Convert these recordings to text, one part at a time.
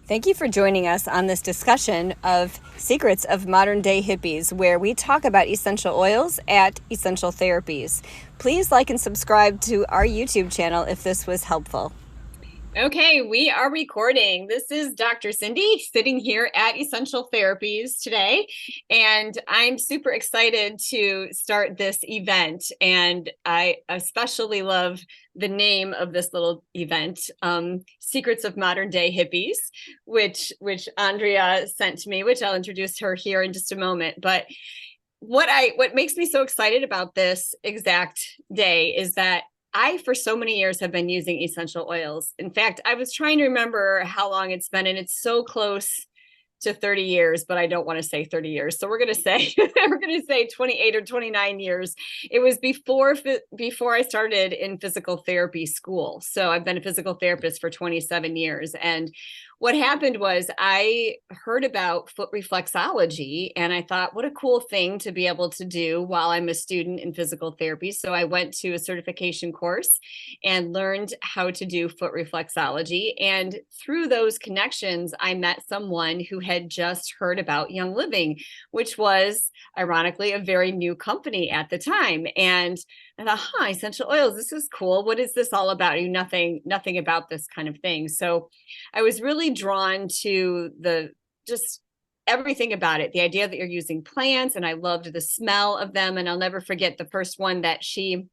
Thank you for joining us on this discussion of Secrets of Modern Day Hippies, where we talk about essential oils at Essential Therapies. Please like and subscribe to our YouTube channel if this was helpful. Okay, we are recording. This is Dr. Cindy sitting here at Essential Therapies today, and I'm super excited to start this event. And I especially love the name of this little event, Secrets of Modern Day Hippies, which Andrea sent to me, which I'll introduce her here in just a moment. But what makes me so excited about this exact day is that I, for so many years, have been using essential oils. In fact, I was trying to remember how long it's been, and it's so close to 30 years, but I don't want to say 30 years. So we're going to say 28 or 29 years. It was before I started in physical therapy school. So I've been a physical therapist for 27 years. And what happened was I heard about foot reflexology, and I thought, what a cool thing to be able to do while I'm a student in physical therapy. So I went to a certification course and learned how to do foot reflexology. And through those connections, I met someone who had just heard about Young Living, which was ironically a very new company at the time. And I thought, essential oils, this is cool. What is this all about? I knew nothing about this kind of thing. So I was really drawn to the just everything about it, the idea that you're using plants, and I loved the smell of them. And I'll never forget the first one that she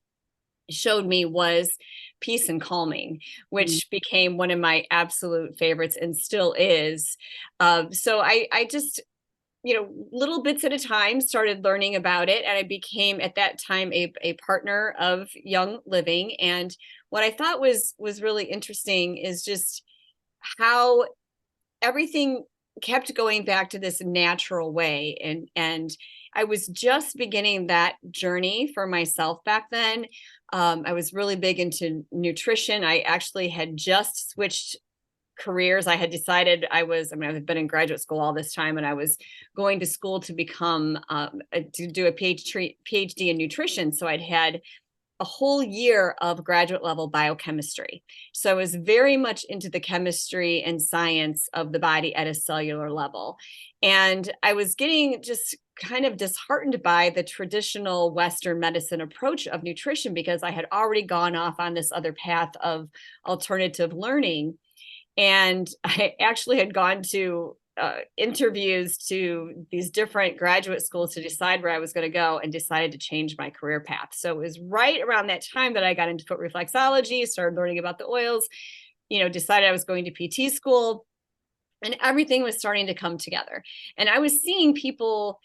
showed me was Peace and Calming, which became one of my absolute favorites and still is. So I just, little bits at a time started learning about it. And I became at that time a partner of Young Living. And what I thought was really interesting is just how everything kept going back to this natural way. And I was just beginning that journey for myself back then. I was really big into nutrition. I actually had just switched careers. I had decided I've been in graduate school all this time, and I was going to school to become, to do a PhD in nutrition. So I'd had a whole year of graduate level biochemistry. So I was very much into the chemistry and science of the body at a cellular level. And I was getting just kind of disheartened by the traditional Western medicine approach of nutrition because I had already gone off on this other path of alternative learning. And I actually had gone to interviews to these different graduate schools to decide where I was going to go, and decided to change my career path. So it was right around that time that I got into foot reflexology, started learning about the oils, decided I was going to PT school, and everything was starting to come together. And I was seeing people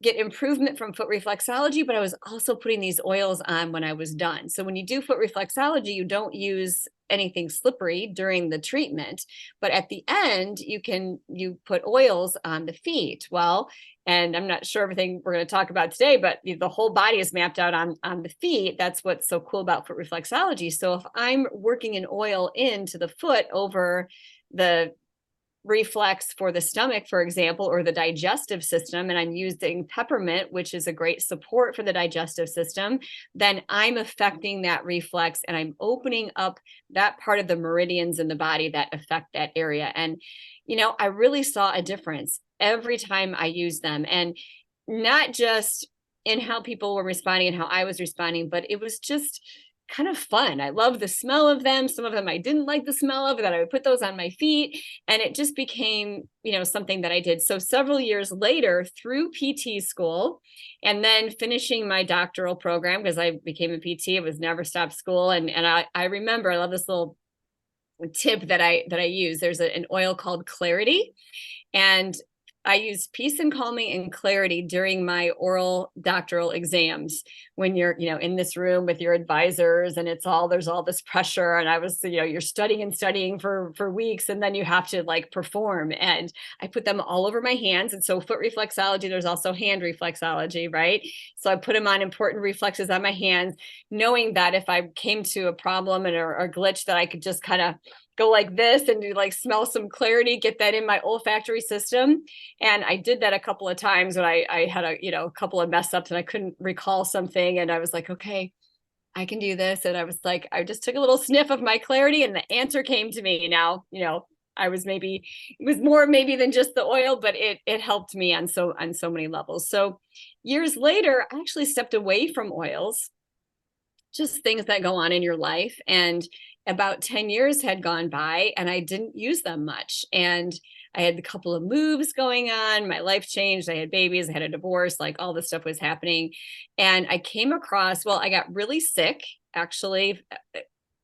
get improvement from foot reflexology, but I was also putting these oils on when I was done. So when you do foot reflexology, you don't use anything slippery during the treatment, but at the end, you put oils on the feet. Well, and I'm not sure everything we're going to talk about today, but the whole body is mapped out on the feet. That's what's so cool about foot reflexology. So if I'm working an oil into the foot over the reflex for the stomach, for example, or the digestive system, and I'm using peppermint, which is a great support for the digestive system, then I'm affecting that reflex and I'm opening up that part of the meridians in the body that affect that area. And, I really saw a difference every time I used them, and not just in how people were responding and how I was responding, but it was just kind of fun. I love the smell of them. Some of them I didn't like the smell of, that I would put those on my feet. And it just became, something that I did. So several years later, through PT school, and then finishing my doctoral program, because I became a PT, it was never stop school. And I remember, I love this little tip that I use. There's an oil called Clarity. And I used Peace and Calming and Clarity during my oral doctoral exams, when you're, in this room with your advisors, and there's all this pressure. And I was, you're studying and studying for weeks, and then you have to perform. And I put them all over my hands. And so foot reflexology, there's also hand reflexology, right? So I put them on important reflexes on my hands, knowing that if I came to a problem or a glitch, that I could just kind of go like this and do smell some Clarity, get that in my olfactory system. And I did that a couple of times when I had a couple of mess ups and I couldn't recall something. And I was like, okay, I can do this. And I was like, I just took a little sniff of my Clarity and the answer came to me. Now, it was more maybe than just the oil, but it helped me on so many levels. So years later, I actually stepped away from oils, just things that go on in your life. And about 10 years had gone by and I didn't use them much. And I had a couple of moves going on. My life changed. I had babies. I had a divorce, like all this stuff was happening. And I came across, well, I got really sick, actually,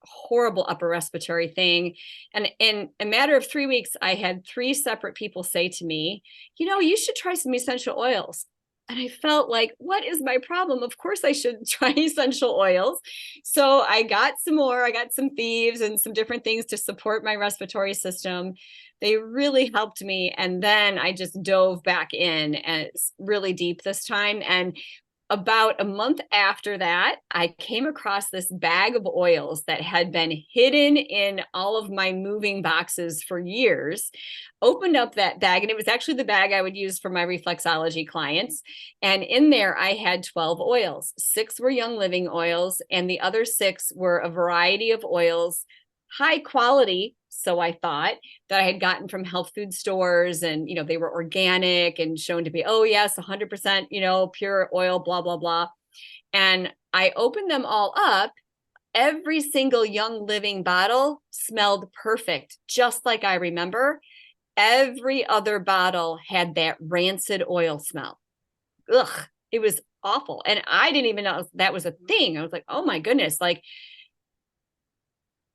horrible upper respiratory thing. And in a matter of 3 weeks, I had 3 separate people say to me, you should try some essential oils. And I felt like, what is my problem? Of course I should try essential oils. So I got some more. I got some thieves and some different things to support my respiratory system. They really helped me. And then I just dove back in, and it's really deep this time. And about a month after that, I came across this bag of oils that had been hidden in all of my moving boxes for years. Opened up that bag, and it was actually the bag I would use for my reflexology clients. And in there, I had 12 oils. 6 were Young Living oils, and the other 6 were a variety of oils, high quality. So I thought, that I had gotten from health food stores, and, they were organic and shown to be, oh yes, 100%, pure oil, blah, blah, blah. And I opened them all up. Every single Young Living bottle smelled perfect, just like I remember. Every other bottle had that rancid oil smell. Ugh, it was awful. And I didn't even know that was a thing. I was like, oh my goodness, like,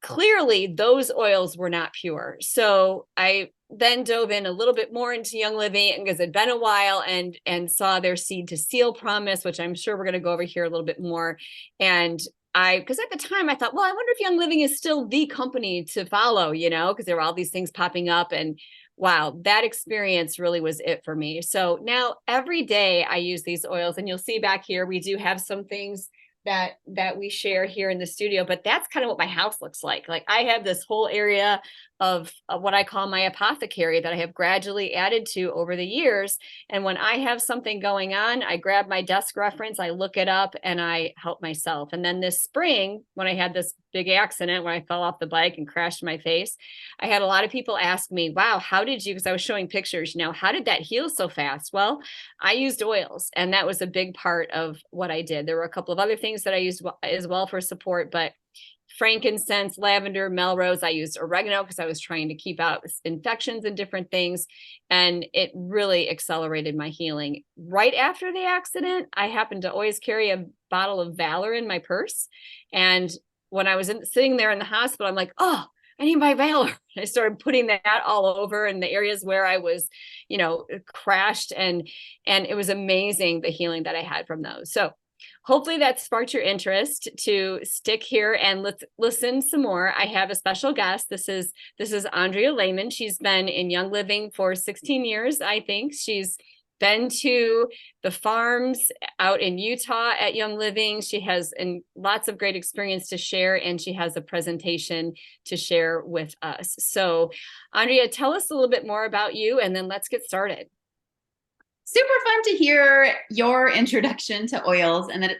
clearly those oils were not pure. So I then dove in a little bit more into Young Living because it'd been a while, and saw their Seed to Seal promise, which I'm sure we're going to go over here a little bit more. And because at the time I thought, well, I wonder if Young Living is still the company to follow, because there were all these things popping up, and wow, that experience really was it for me. So now every day I use these oils, and you'll see back here, we do have some things that we share here in the studio, but that's kind of what my house looks like. Like, I have this whole area of what I call my apothecary that I have gradually added to over the years. And when I have something going on, I grab my desk reference, I look it up, and I help myself. And then this spring, when I had this big accident when I fell off the bike and crashed my face, I had a lot of people ask me, wow, how did you, because I was showing pictures, how did that heal so fast? Well, I used oils, and that was a big part of what I did. There were a couple of other things that I used as well for support, but frankincense, lavender, melrose. I used oregano because I was trying to keep out infections and different things. And it really accelerated my healing. Right after the accident, I happened to always carry a bottle of Valor in my purse. And when I was sitting there in the hospital, I'm like, oh, I need my Valor. I started putting that all over in the areas where I was, crashed. And it was amazing, the healing that I had from those. So hopefully that sparked your interest to stick here and let's listen some more. I have a special guest. This is Andrea Lehman. She's been in Young Living for 16 years, I think. She's been to the farms out in Utah at Young Living. She has lots of great experience to share, and she has a presentation to share with us. So, Andrea, tell us a little bit more about you, and then let's get started. Super fun to hear your introduction to oils, and that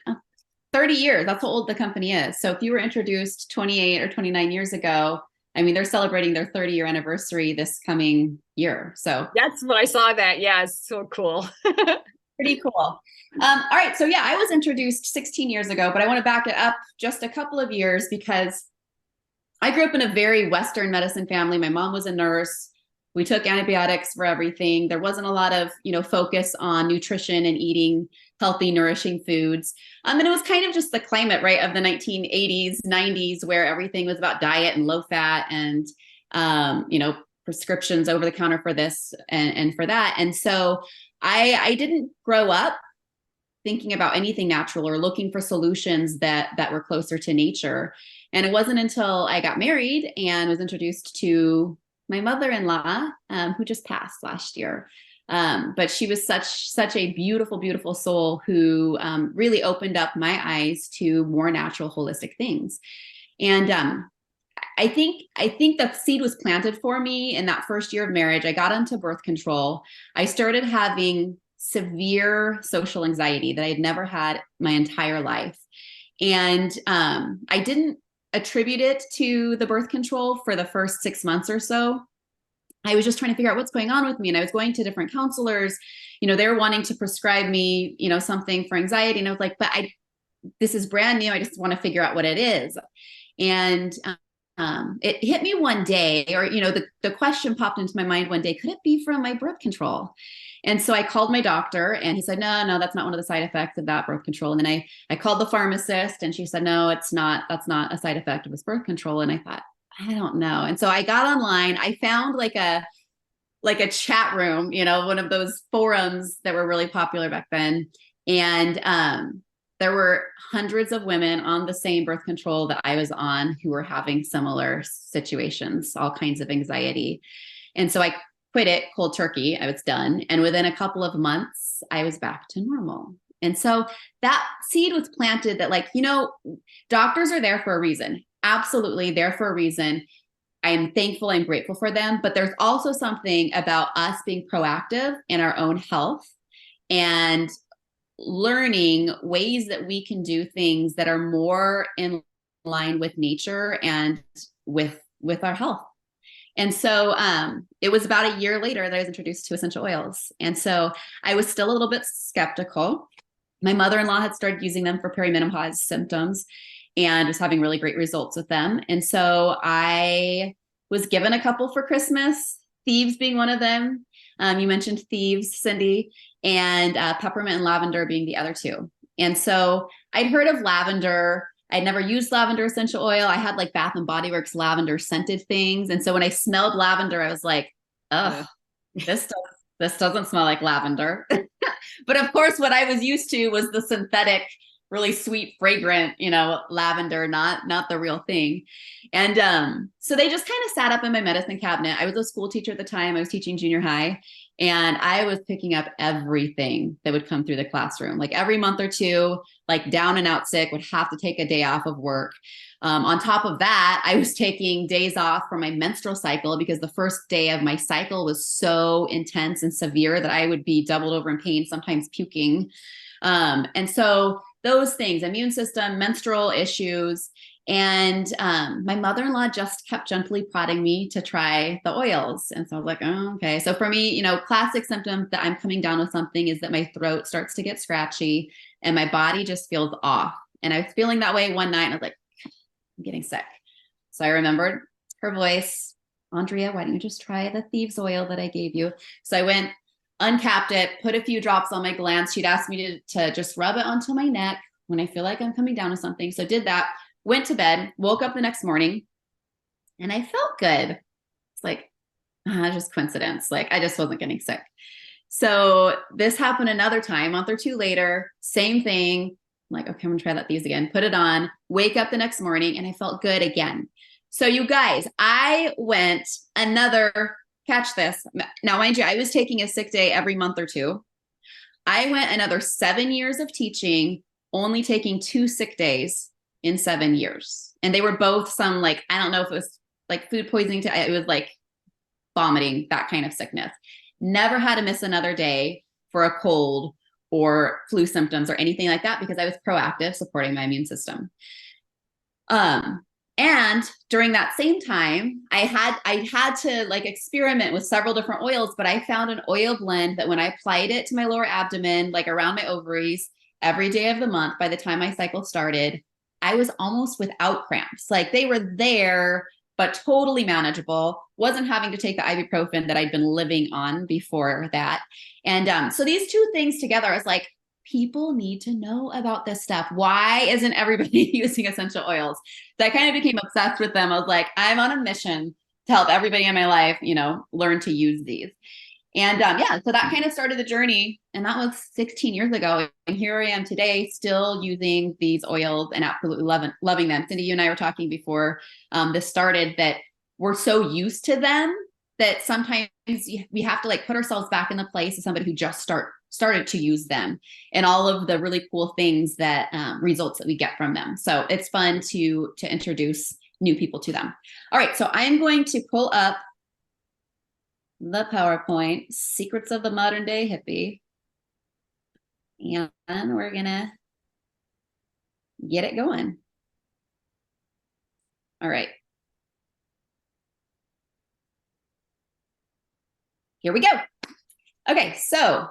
30 years, that's how old the company is. So if you were introduced 28 or 29 years ago, I mean, they're celebrating their 30-year anniversary this coming year. So that's what I saw that. Yeah, it's so cool. Pretty cool. All right. So yeah, I was introduced 16 years ago, but I want to back it up just a couple of years because I grew up in a very Western medicine family. My mom was a nurse. We took antibiotics for everything. There wasn't a lot of, focus on nutrition and eating healthy, nourishing foods. And it was kind of just the climate, right, of the 1980s, 90s, where everything was about diet and low fat and, prescriptions over the counter for this and for that. And so I didn't grow up thinking about anything natural or looking for solutions that were closer to nature. And it wasn't until I got married and was introduced to my mother-in-law, who just passed last year. But she was such a beautiful, beautiful soul who really opened up my eyes to more natural, holistic things. And I think the seed was planted for me in that first year of marriage. I got onto birth control. I started having severe social anxiety that I had never had my entire life. And I didn't attribute it to the birth control for the first 6 months or so. I was just trying to figure out what's going on with me. And I was going to different counselors, they were wanting to prescribe me, something for anxiety. And I was like, but this is brand new. I just want to figure out what it is. And it hit me one day, or, the question popped into my mind one day, could it be from my birth control? And so I called my doctor and he said, no, that's not one of the side effects of that birth control. And then I called the pharmacist and she said, no, it's not, that's not a side effect of this birth control. And I thought, I don't know. And so I got online, I found like a chat room, one of those forums that were really popular back then. And there were hundreds of women on the same birth control that I was on who were having similar situations, all kinds of anxiety. And so I quit it cold turkey. I was done. And within a couple of months, I was back to normal. And so that seed was planted that, like, doctors are there for a reason. Absolutely there for a reason. I am thankful, I'm grateful for them, but there's also something about us being proactive in our own health and learning ways that we can do things that are more in line with nature and with our health. And so it was about a year later that I was introduced to essential oils. And so I was still a little bit skeptical. My mother-in-law had started using them for perimenopause symptoms and was having really great results with them. And so I was given a couple for Christmas, Thieves being one of them. You mentioned Thieves, Cindy, and peppermint and lavender being the other two. And so I'd heard of lavender. I'd never used lavender essential oil. I had like Bath and Body Works lavender scented things. And so when I smelled lavender, I was like, oh, this doesn't smell like lavender. But of course, what I was used to was the synthetic, really sweet, fragrant, lavender, not the real thing. And so they just kind of sat up in my medicine cabinet. I was a school teacher at the time. I was teaching junior high, and I was picking up everything that would come through the classroom. Like every month or two, like down and out sick, would have to take a day off of work. On top of that, I was taking days off from my menstrual cycle because the first day of my cycle was so intense and severe that I would be doubled over in pain, sometimes puking. And so those things, immune system, menstrual issues. And my mother-in-law just kept gently prodding me to try the oils. And so I was like, oh, okay. So for me, classic symptoms that I'm coming down with something is that my throat starts to get scratchy and my body just feels off. And I was feeling that way one night and I was like, I'm getting sick. So I remembered her voice, Andrea, why don't you just try the Thieves oil that I gave you? So I went, uncapped it, put a few drops on my glands. She'd asked me to just rub it onto my neck when I feel like I'm coming down with something. So did that, went to bed, woke up the next morning, and I felt good. It's like, just coincidence. Like I just wasn't getting sick. So this happened another time, a month or two later, same thing. I'm like, okay, I'm gonna try that Thieves again, put it on, wake up the next morning, and I felt good again. So you guys, I went another, catch this. Now, mind you, I was taking a sick day every month or two. I went another 7 years of teaching, only taking 2 sick days in 7 years. And they were both some, like, I don't know if it was like food poisoning it was like vomiting, that kind of sickness. Never had to miss another day for a cold or flu symptoms or anything like that because I was proactive, supporting my immune system. And during that same time, I had to like experiment with several different oils, but I found an oil blend that when I applied it to my lower abdomen, like around my ovaries, every day of the month, by the time my cycle started, I was almost without cramps. Like they were there, but totally manageable. Wasn't having to take the ibuprofen that I'd been living on before that. And so these two things together, I was like, people need to know about this stuff. Why isn't everybody using essential oils? So I kind of became obsessed with them. I was like, I'm on a mission to help everybody in my life, learn to use these. And so that kind of started the journey. And that was 16 years ago. And here I am today, still using these oils and absolutely loving them. Cindy, you and I were talking before this started that we're so used to them that sometimes we have to like put ourselves back in the place of somebody who just started to use them and all of the really cool things that results that we get from them. So it's fun to introduce new people to them. All right, so I'm going to pull up the PowerPoint, Secrets of the Modern Day Hippie. And we're gonna get it going. All right. Here we go. Okay, so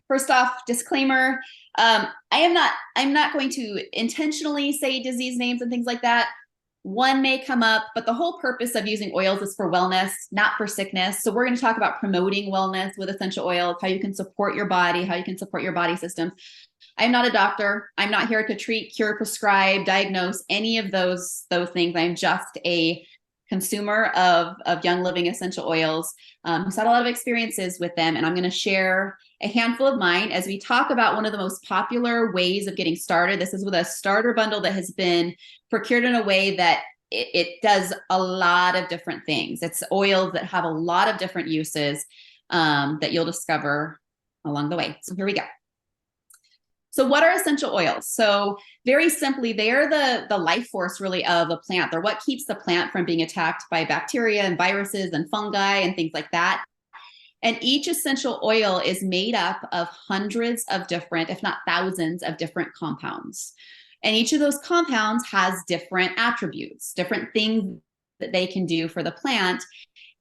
first off, disclaimer, I'm not going to intentionally say disease names and things like that. One may come up, but the whole purpose of using oils is for wellness, not for sickness. So we're going to talk about promoting wellness with essential oils, how you can support your body, how you can support your body systems. I'm not a doctor. I'm not here to treat, cure, prescribe, diagnose any of those things. I'm just a consumer of Young Living essential oils, who's had a lot of experiences with them. And I'm going to share a handful of mine as we talk about one of the most popular ways of getting started. This is with a starter bundle that has been procured in a way that it does a lot of different things. It's oils that have a lot of different uses that you'll discover along the way. So here we go. So what are essential oils? So very simply, they're the life force really of a plant. They're what keeps the plant from being attacked by bacteria and viruses and fungi and things like that. And each essential oil is made up of hundreds of different, if not thousands of different compounds. And each of those compounds has different attributes, different things that they can do for the plant.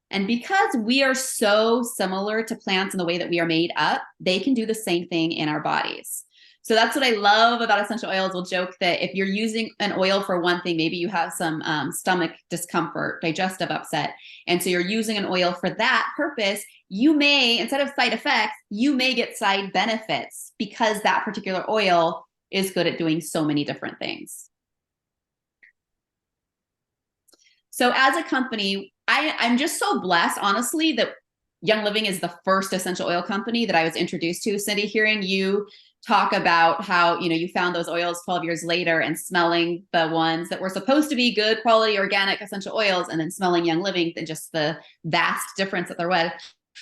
And because we are so similar to plants in the way that we are made up, they can do the same thing in our bodies. So that's what I love about essential oils. We'll joke that if you're using an oil for one thing, maybe you have some stomach discomfort, digestive upset, and so you're using an oil for that purpose, you may, instead of side effects, you may get side benefits because that particular oil is good at doing so many different things. So as a company, I'm just so blessed, honestly, that Young Living is the first essential oil company that I was introduced to. Cindy, hearing you talk about how, you found those oils 12 years later and smelling the ones that were supposed to be good quality organic essential oils and then smelling Young Living, and just the vast difference that there was.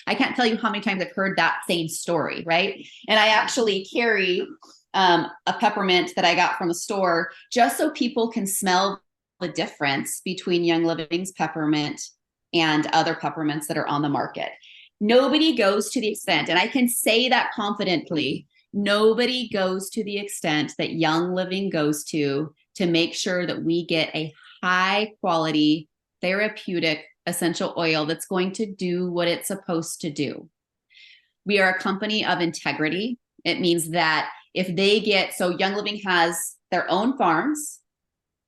I can't tell you how many times I've heard that same story, right? And I actually carry a peppermint that I got from a store just so people can smell the difference between Young Living's peppermint and other peppermints that are on the market. Nobody goes to the extent, and I can say that confidently, nobody goes to the extent that Young Living goes to make sure that we get a high quality therapeutic essential oil that's going to do what it's supposed to do. We are a company of integrity. It means that if they get, so Young Living has their own farms,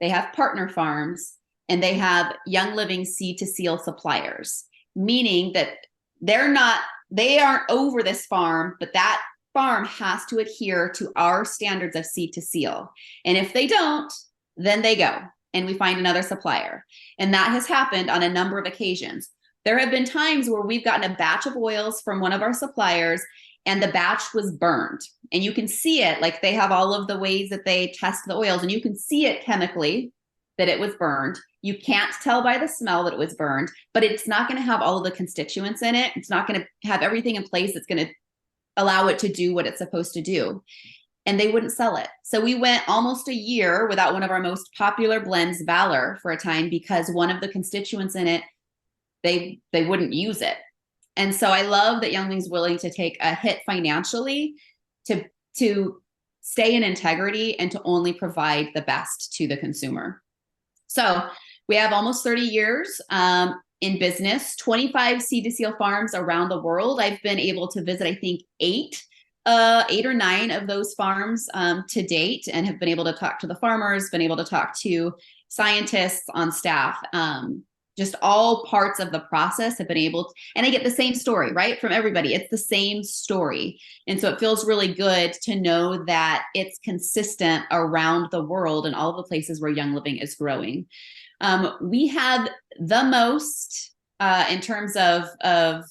they have partner farms, and they have Young Living seed to seal suppliers, meaning that they aren't over this farm, but that farm has to adhere to our standards of seed to seal. And if they don't, then they go and we find another supplier. And that has happened on a number of occasions. There have been times where we've gotten a batch of oils from one of our suppliers and the batch was burned. And you can see it, like they have all of the ways that they test the oils, and you can see it chemically that it was burned. You can't tell by the smell that it was burned, but it's not going to have all of the constituents in it. It's not going to have everything in place that's going to allow it to do what it's supposed to do. And they wouldn't sell it. So we went almost a year without one of our most popular blends, Valor, for a time because one of the constituents in it, they wouldn't use it. And so I love that Young Living's willing to take a hit financially to stay in integrity and to only provide the best to the consumer. So we have almost 30 years in business, 25 seed to seal farms around the world. I've been able to visit, I think, eight or nine of those farms to date, and have been able to talk to the farmers, been able to talk to scientists on staff. Just all parts of the process have been able to, and I get the same story, right? From everybody. It's the same story. And so it feels really good to know that it's consistent around the world and all of the places where Young Living is growing. We have the most, in terms of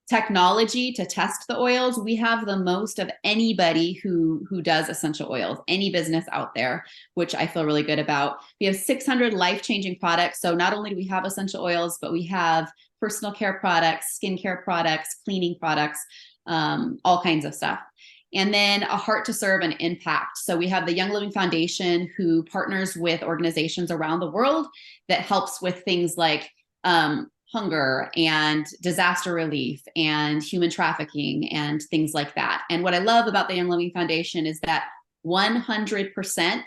technology to test the oils, we have the most of anybody who does essential oils, any business out there, which I feel really good about. We have 600 life-changing products. So not only do we have essential oils, but we have personal care products, skincare products, cleaning products, all kinds of stuff. And then a heart to serve and impact. So we have the Young Living Foundation, who partners with organizations around the world that helps with things like hunger and disaster relief and human trafficking and things like that. And what I love about the Young Living Foundation is that 100%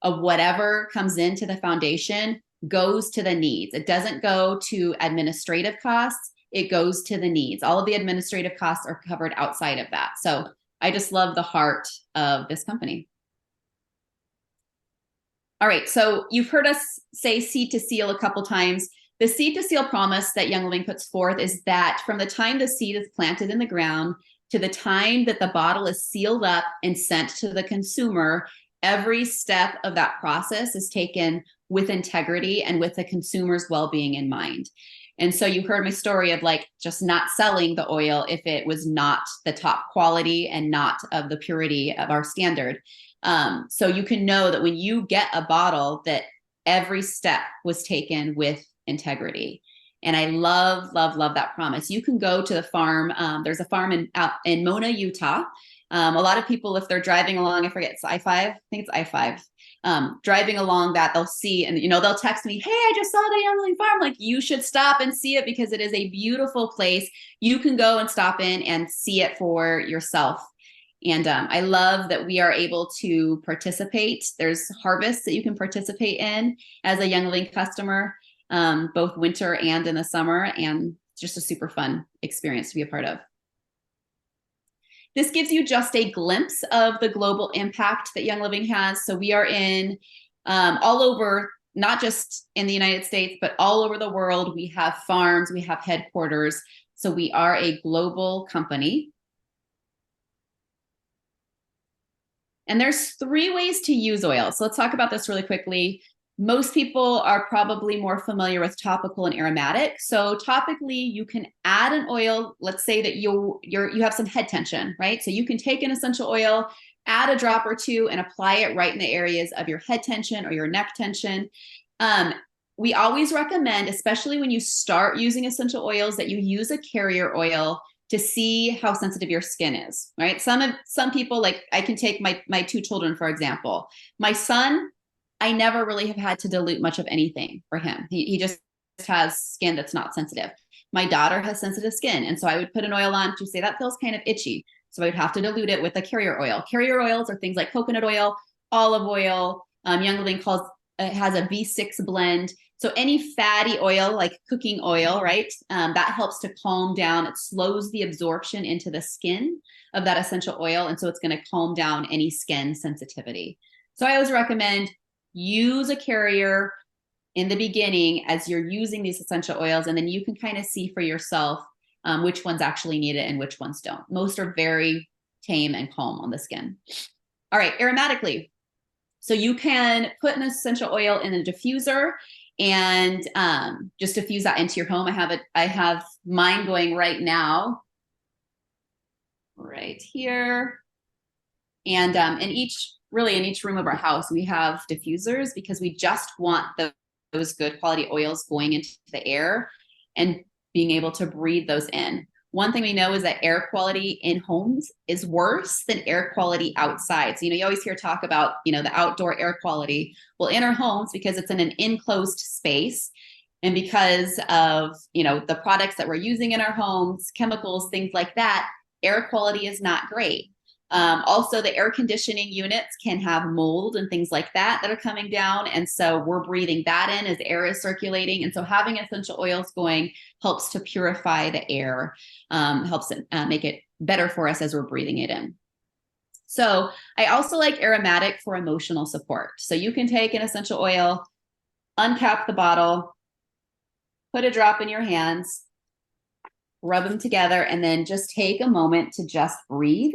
of whatever comes into the foundation goes to the needs. It doesn't go to administrative costs. it goes to the needs. All of the administrative costs are covered outside of that. So I just love the heart of this company. All right, so you've heard us say seed to seal a couple times. The seed to seal promise that Young Living puts forth is that from the time the seed is planted in the ground to the time that the bottle is sealed up and sent to the consumer, every step of that process is taken with integrity and with the consumer's well-being in mind. And so you heard my story of like just not selling the oil if it was not the top quality and not of the purity of our standard. So you can know that when you get a bottle, that every step was taken with integrity. And I love, love, love that promise. You can go to the farm. There's a farm out in Mona, Utah. A lot of people, if they're driving along, I forget, it's I-5. I think it's I-5. Driving along that, they'll see, and they'll text me, hey, I just saw the Young Living farm. Like, you should stop and see it because it is a beautiful place. You can go and stop in and see it for yourself. And I love that we are able to participate. There's harvests that you can participate in as a Young Living customer, both winter and in the summer. And it's just a super fun experience to be a part of. This gives you just a glimpse of the global impact that Young Living has. So we are in all over, not just in the United States, but all over the world. We have farms, we have headquarters. So we are a global company. And there's 3 ways to use oil. So let's talk about this really quickly. Most people are probably more familiar with topical and aromatic. So topically, you can add an oil. Let's say that you have some head tension, right? So you can take an essential oil, add a drop or two, and apply it right in the areas of your head tension or your neck tension. We always recommend, especially when you start using essential oils, that you use a carrier oil to see how sensitive your skin is, right? Some people, like I can take my 2 children, for example. My son, I never really have had to dilute much of anything for him. He just has skin that's not sensitive. My daughter has sensitive skin. And so I would put an oil on to say that feels kind of itchy. So I would have to dilute it with a carrier oil. Carrier oils are things like coconut oil, olive oil. Young Living has a V6 blend. So any fatty oil, like cooking oil, right? That helps to calm down. It slows the absorption into the skin of that essential oil. And so it's going to calm down any skin sensitivity. So I always recommend use a carrier in the beginning as you're using these essential oils, and then you can kind of see for yourself which ones actually need it and which ones don't. Most are very tame and calm on the skin. All right, aromatically. So you can put an essential oil in a diffuser and just diffuse that into your home. I have mine going right now, right here. And in each room of our house, we have diffusers because we just want those good quality oils going into the air and being able to breathe those in. One thing we know is that air quality in homes is worse than air quality outside. So, you always hear talk about, the outdoor air quality. Well, in our homes, because it's in an enclosed space and because of, the products that we're using in our homes, chemicals, things like that, air quality is not great. Also, the air conditioning units can have mold and things like that are coming down. And so we're breathing that in as air is circulating. And so having essential oils going helps to purify the air, helps it, make it better for us as we're breathing it in. So I also like aromatic for emotional support. So you can take an essential oil, uncap the bottle, put a drop in your hands, rub them together, and then just take a moment to just breathe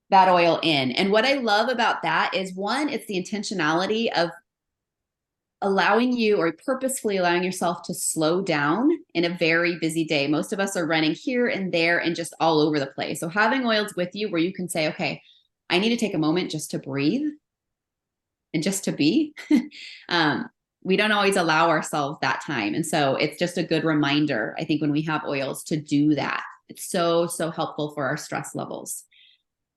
that oil in. And what I love about that is, one, it's the intentionality of allowing you, or purposefully allowing yourself to slow down in a very busy day. Most of us are running here and there and just all over the place. So having oils with you where you can say, okay, I need to take a moment just to breathe and just to be. We don't always allow ourselves that time. And so it's just a good reminder, I think, when we have oils to do that. It's so, so helpful for our stress levels.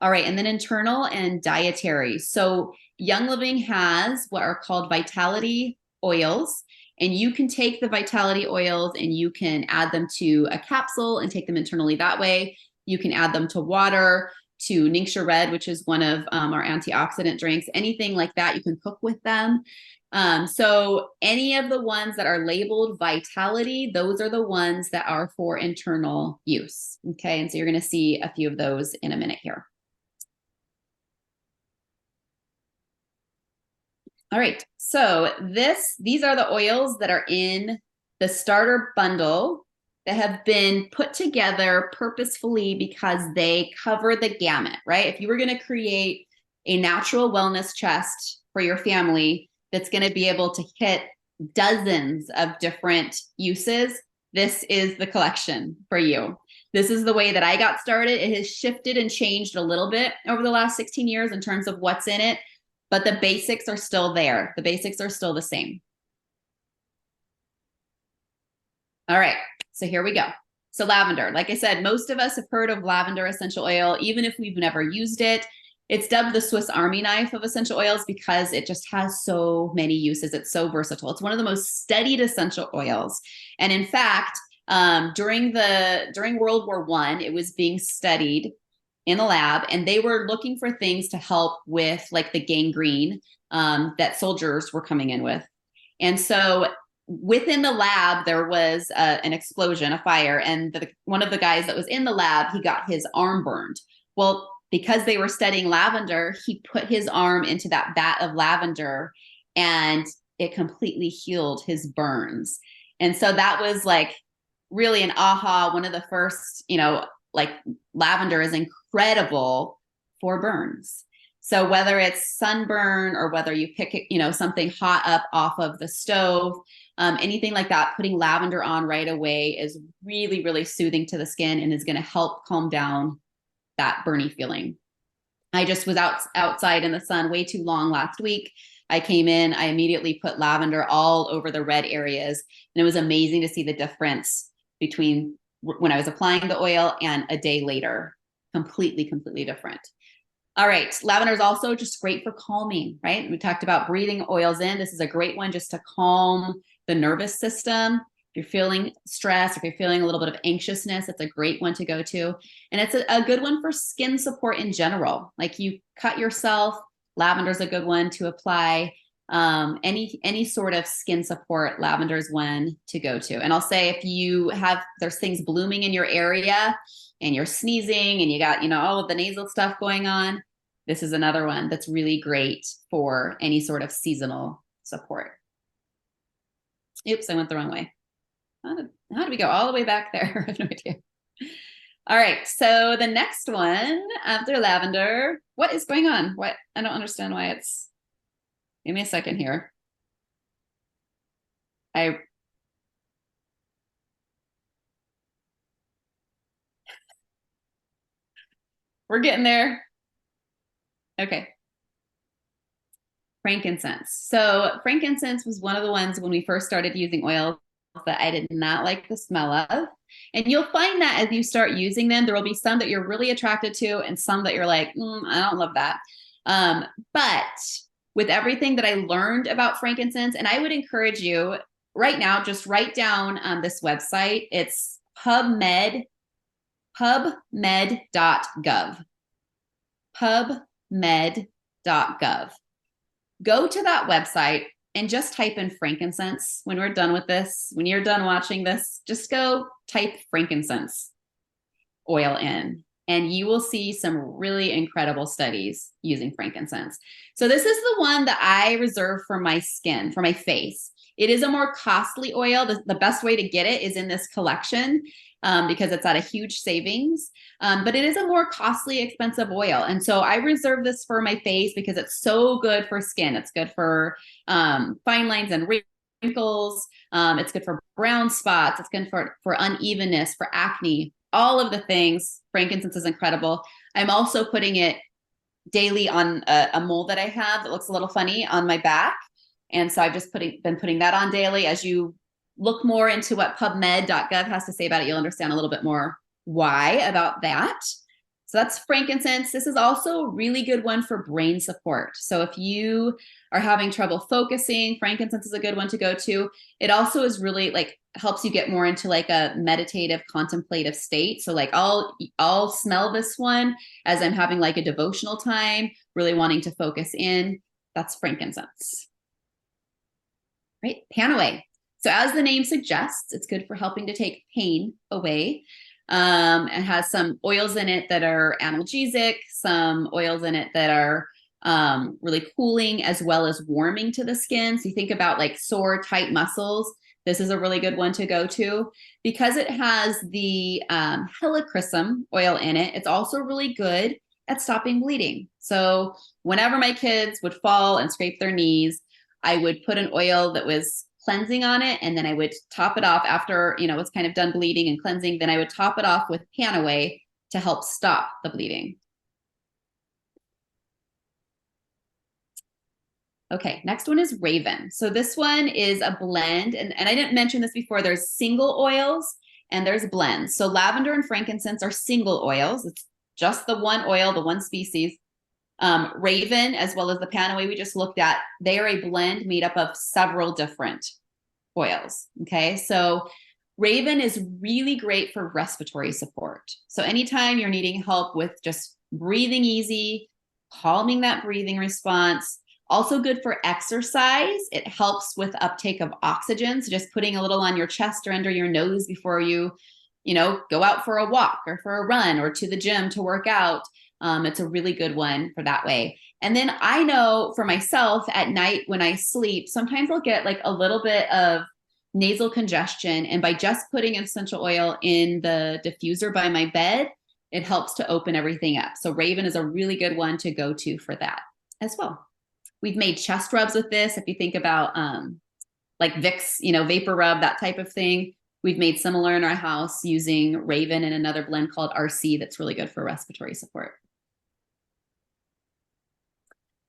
All right, and then internal and dietary. So Young Living has what are called vitality oils, and you can take the vitality oils and you can add them to a capsule and take them internally that way. You can add them to water. to Ningxia Red, which is one of our antioxidant drinks, anything like that, you can cook with them. So any of the ones that are labeled Vitality, those are the ones that are for internal use. Okay, and so you're going to see a few of those in a minute here. All right, so these are the oils that are in the starter bundle that have been put together purposefully because they cover the gamut, right? If you were going to create a natural wellness chest for your family that's going to be able to hit dozens of different uses, this is the collection for you. This is the way that I got started. It has shifted and changed a little bit over the last 16 years in terms of what's in it, but the basics are still there. The basics are still the same. All right, so here we go. So lavender, like I said, most of us have heard of lavender essential oil, even if we've never used it. It's dubbed the Swiss Army knife of essential oils because it just has so many uses. It's so versatile. It's one of the most studied essential oils. And in fact, during World War I, it was being studied in the lab, and they were looking for things to help with like the gangrene that soldiers were coming in with. And so within the lab, there was an explosion, a fire, and one of the guys that was in the lab, he got his arm burned. Well, because they were studying lavender, he put his arm into that vat of lavender and it completely healed his burns. And so that was like really an aha, one of the first, like lavender is incredible for burns. So whether it's sunburn or whether you pick it, something hot up off of the stove, anything like that, putting lavender on right away is really, really soothing to the skin and is going to help calm down that burny feeling. I just was outside in the sun way too long last week. I came in, I immediately put lavender all over the red areas, and it was amazing to see the difference between when I was applying the oil and a day later. Completely different. All right, lavender is also just great for calming, right? We talked about breathing oils in. This is a great one just to calm the nervous system. If you're feeling stress, if you're feeling a little bit of anxiousness, it's a great one to go to. And it's a good one for skin support in general. Like you cut yourself, lavender is a good one to apply. Any sort of skin support, lavender is one to go to. And I'll say if there's things blooming in your area and you're sneezing and you got, all of the nasal stuff going on, this is another one that's really great for any sort of seasonal support. Oops, I went the wrong way. How did we go all the way back there? I have no idea. All right, so the next one after lavender, what is going on? I don't understand why it's, give me a second here. We're getting there. Okay. Frankincense. So frankincense was one of the ones when we first started using oils that I did not like the smell of. And you'll find that as you start using them, there will be some that you're really attracted to and some that you're like, I don't love that. But with everything that I learned about frankincense, and I would encourage you right now, just write down this website. It's pubmed.gov. pubmed.gov. Go to that website and just type in frankincense. When we're done with this, when you're done watching this, just go type frankincense oil in, and you will see some really incredible studies using frankincense. So this is the one that I reserve for my skin, for my face. It is a more costly oil. The best way to get it is in this collection because it's at a huge savings. But it is a more costly, expensive oil. And so I reserve this for my face because it's so good for skin. It's good for fine lines and wrinkles. It's good for brown spots. It's good for unevenness, for acne, all of the things. Frankincense is incredible. I'm also putting it daily on a mole that I have that looks a little funny on my back. And so I've just been putting that on daily. As you look more into what pubmed.gov has to say about it, you'll understand a little bit more why about that. So that's frankincense. This is also a really good one for brain support. So if you are having trouble focusing, frankincense is a good one to go to. It also is really like helps you get more into like a meditative, contemplative state. So like I'll smell this one as I'm having like a devotional time, really wanting to focus in. That's frankincense. Right? Panaway. So as the name suggests, it's good for helping to take pain away. It has some oils in it that are analgesic, some oils in it that are really cooling as well as warming to the skin. So you think about like sore, tight muscles. This is a really good one to go to because it has the helichrysum oil in it. It's also really good at stopping bleeding. So whenever my kids would fall and scrape their knees, I would put an oil that was cleansing on it, and then I would top it off after, it's kind of done bleeding and cleansing. Then I would top it off with Panaway to help stop the bleeding. Okay, next one is Raven. So this one is a blend, and I didn't mention this before, there's single oils and there's blends. So lavender and frankincense are single oils. It's just the one oil, the one species. Raven, as well as the Panaway we just looked at, they are a blend made up of several different oils. Okay, so Raven is really great for respiratory support. So anytime you're needing help with just breathing easy, calming that breathing response, also good for exercise. It helps with uptake of oxygen. So just putting a little on your chest or under your nose before you, go out for a walk or for a run or to the gym to work out. It's a really good one for that way. And then I know for myself at night when I sleep, sometimes I'll get like a little bit of nasal congestion. And by just putting essential oil in the diffuser by my bed, it helps to open everything up. So Raven is a really good one to go to for that as well. We've made chest rubs with this. If you think about like Vicks, vapor rub, that type of thing. We've made similar in our house using Raven and another blend called RC that's really good for respiratory support.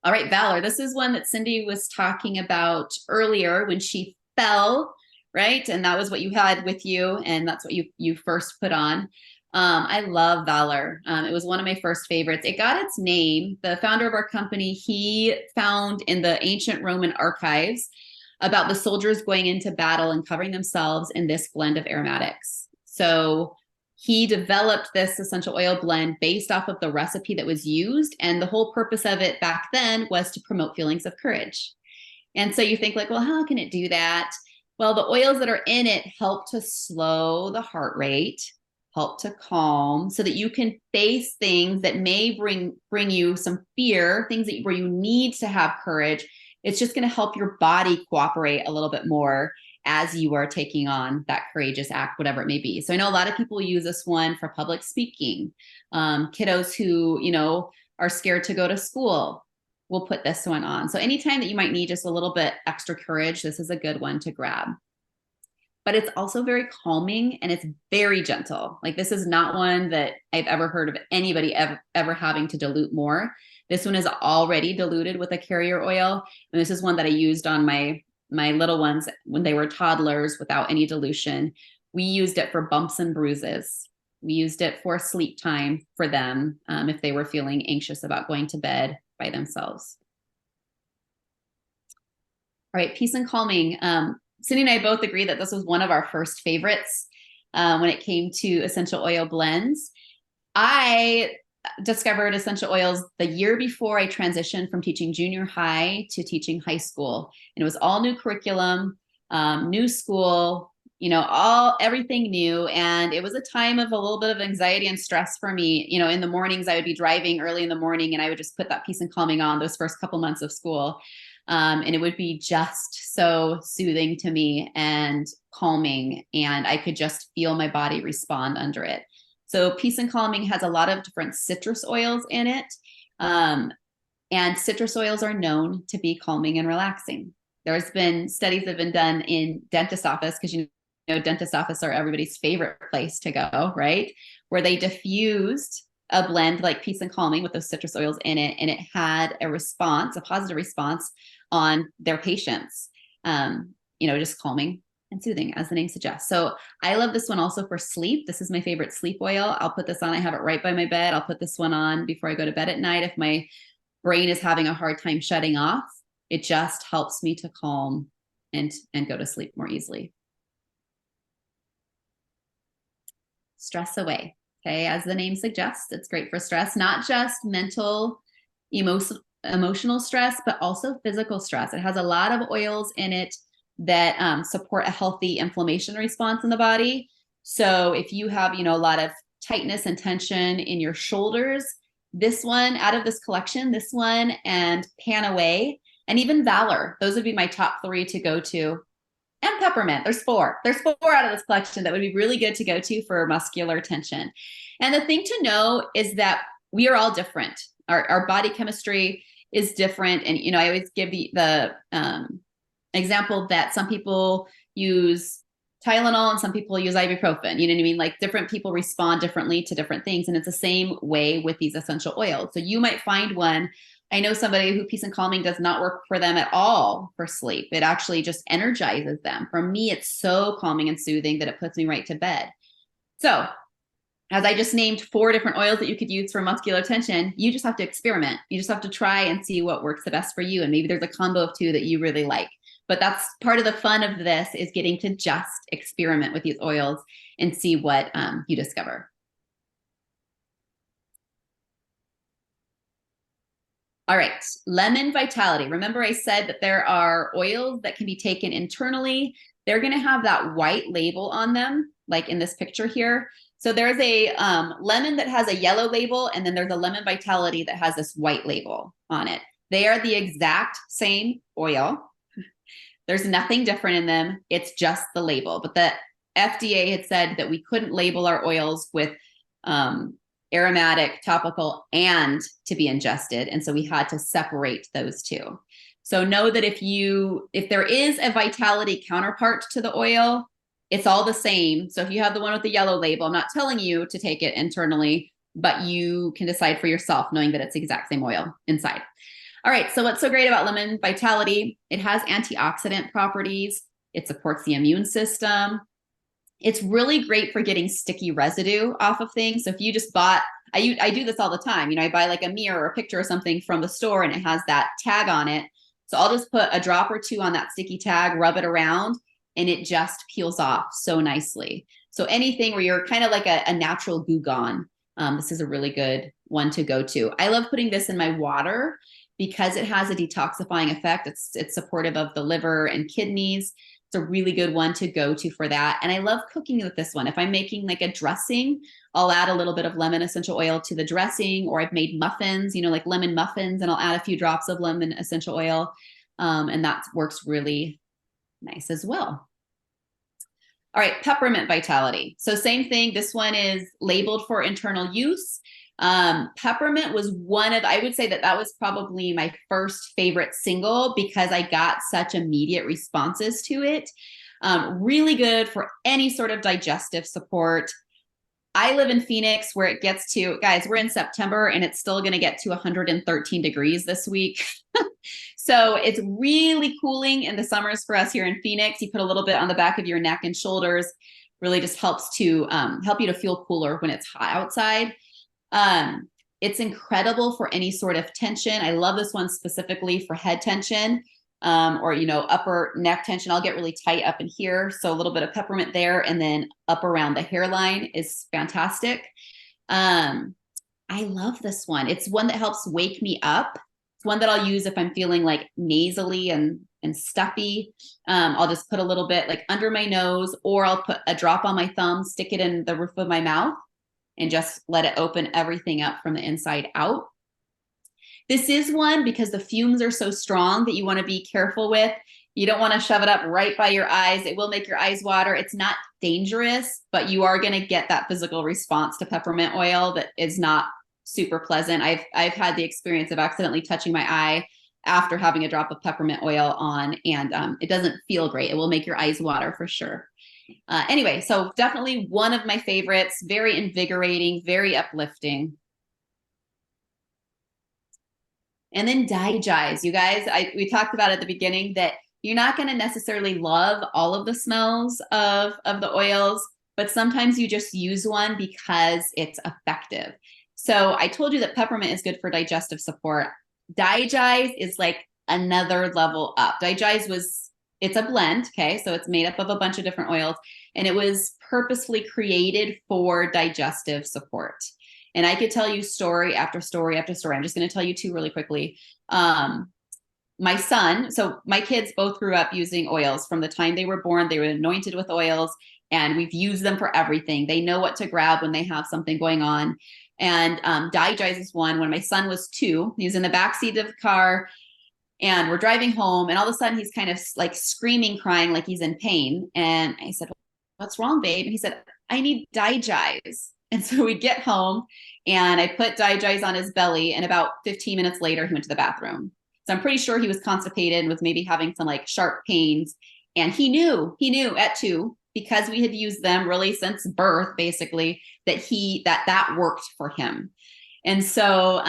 All right, Valor, this is one that Cindy was talking about earlier when she fell, right? And that was what you had with you, and that's what you first put on. I love Valor. It was one of my first favorites. It got its name. The founder of our company, he found in the ancient Roman archives about the soldiers going into battle and covering themselves in this blend of aromatics. So he developed this essential oil blend based off of the recipe that was used. And the whole purpose of it back then was to promote feelings of courage. And so you think like, well, how can it do that? Well, the oils that are in it help to slow the heart rate, help to calm so that you can face things that may bring you some fear, things where you need to have courage. It's just going to help your body cooperate a little bit more as you are taking on that courageous act, whatever it may be. So I know a lot of people use this one for public speaking. Kiddos who, are scared to go to school will put this one on. So anytime that you might need just a little bit extra courage, this is a good one to grab. But it's also very calming and it's very gentle. Like this is not one that I've ever heard of anybody ever having to dilute more. This one is already diluted with a carrier oil. And this is one that I used on my little ones when they were toddlers without any dilution. We used it for bumps and bruises. We used it for sleep time for them if they were feeling anxious about going to bed by themselves. All right, peace and calming. Cindy and I both agree that this was one of our first favorites when it came to essential oil blends. I discovered essential oils the year before I transitioned from teaching junior high to teaching high school. And it was all new curriculum, new school, everything new. And it was a time of a little bit of anxiety and stress for me. In the mornings, I would be driving early in the morning and I would just put that peace and calming on those first couple months of school. And it would be just so soothing to me and calming. And I could just feel my body respond under it. So peace and calming has a lot of different citrus oils in it. And citrus oils are known to be calming and relaxing. There's been studies that have been done in dentist office, because dentist office are everybody's favorite place to go, right? Where they diffused a blend like peace and calming with those citrus oils in it. And it had a response, a positive response on their patients, just calming and soothing, as the name suggests. So I love this one also for sleep. This is my favorite sleep oil. I'll put this on. I have it right by my bed. I'll put this one on before I go to bed at night. If my brain is having a hard time shutting off, it just helps me to calm and go to sleep more easily. Stress away. Okay, as the name suggests, it's great for stress, not just mental, emotional stress, but also physical stress. It has a lot of oils in it that support a healthy inflammation response in the body. So if you have, a lot of tightness and tension in your shoulders, this one, out of this collection, this one and Pan Away, and even Valor, those would be my top 3 to go to. And peppermint. There's 4 out of this collection that would be really good to go to for muscular tension. And the thing to know is that we are all different. Our body chemistry is different. And, I always give the example that some people use Tylenol and some people use ibuprofen. You know what I mean? Like different people respond differently to different things. And it's the same way with these essential oils. So you might find one. I know somebody who peace and calming does not work for them at all for sleep. It actually just energizes them. For me, it's so calming and soothing that it puts me right to bed. So as I just named 4 different oils that you could use for muscular tension, you just have to experiment. You just have to try and see what works the best for you. And maybe there's a combo of 2 that you really like. But that's part of the fun of this, is getting to just experiment with these oils and see what you discover. All right, lemon vitality. Remember I said that there are oils that can be taken internally. They're going to have that white label on them, like in this picture here. So there's a lemon that has a yellow label, and then there's a lemon vitality that has this white label on it. They are the exact same oil. There's nothing different in them. It's just the label. But the FDA had said that we couldn't label our oils with aromatic, topical, and to be ingested. And so we had to separate those 2. So know that if there is a vitality counterpart to the oil, it's all the same. So if you have the one with the yellow label, I'm not telling you to take it internally, but you can decide for yourself, knowing that it's the exact same oil inside. All right, so what's so great about lemon vitality? It has antioxidant properties. It supports the immune system. It's really great for getting sticky residue off of things. So if you just bought, I do this all the time. I buy like a mirror or a picture or something from the store and it has that tag on it. So I'll just put a drop or 2 on that sticky tag, rub it around, and it just peels off so nicely. So anything where you're kind of like a natural goo gone, this is a really good one to go to. I love putting this in my water because it has a detoxifying effect. It's supportive of the liver and kidneys. It's a really good one to go to for that. And I love cooking with this one. If I'm making like a dressing, I'll add a little bit of lemon essential oil to the dressing, or I've made muffins, like lemon muffins, and I'll add a few drops of lemon essential oil. And that works really nice as well. All right, peppermint vitality. So same thing. This one is labeled for internal use. Peppermint was I would say that was probably my first favorite single because I got such immediate responses to it. Really good for any sort of digestive support. I live in Phoenix where it gets to, guys, we're in September and it's still going to get to 113 degrees this week. So it's really cooling in the summers for us here in Phoenix. You put a little bit on the back of your neck and shoulders, really just helps to help you to feel cooler when it's hot outside. It's incredible for any sort of tension. I love this one specifically for head tension, or, upper neck tension. I'll get really tight up in here. So a little bit of peppermint there, and then up around the hairline is fantastic. I love this one. It's one that helps wake me up. It's one that I'll use if I'm feeling like nasally and stuffy. I'll just put a little bit like under my nose, or I'll put a drop on my thumb, stick it in the roof of my mouth, and just let it open everything up from the inside out. This is one because the fumes are so strong that you want to be careful with. You don't want to shove it up right by your eyes. It will make your eyes water. It's not dangerous, but you are going to get that physical response to peppermint oil that is not super pleasant. I've had the experience of accidentally touching my eye after having a drop of peppermint oil on, and it doesn't feel great. It will make your eyes water for sure. Anyway, so definitely one of my favorites, very invigorating, very uplifting. And then Digize, you guys, we talked about at the beginning that You're not going to necessarily love all of the smells of the oils, but sometimes you just use one because it's effective. So I told you that peppermint is good for digestive support. Digize is like another level up. It's a blend, okay? So it's made up of a bunch of different oils, and it was purposefully created for digestive support. And I could tell you story after story after story. I'm just going to tell you two really quickly. My son, so my kids both grew up using oils from the time they were born. They were anointed with oils, and we've used them for everything. They know what to grab when they have something going on. And Digize is one. When my son was 2, he was in the backseat of the car, and we're driving home, and all of a sudden he's kind of like screaming, crying like he's in pain. And I said, "What's wrong, babe?" And he said, "I need Digize." And so we get home, and I put Digize on his belly, and about 15 minutes later, he went to the bathroom. So I'm pretty sure he was constipated and was maybe having some like sharp pains. And he knew at 2, because we had used them really since birth, basically, that worked for him. And so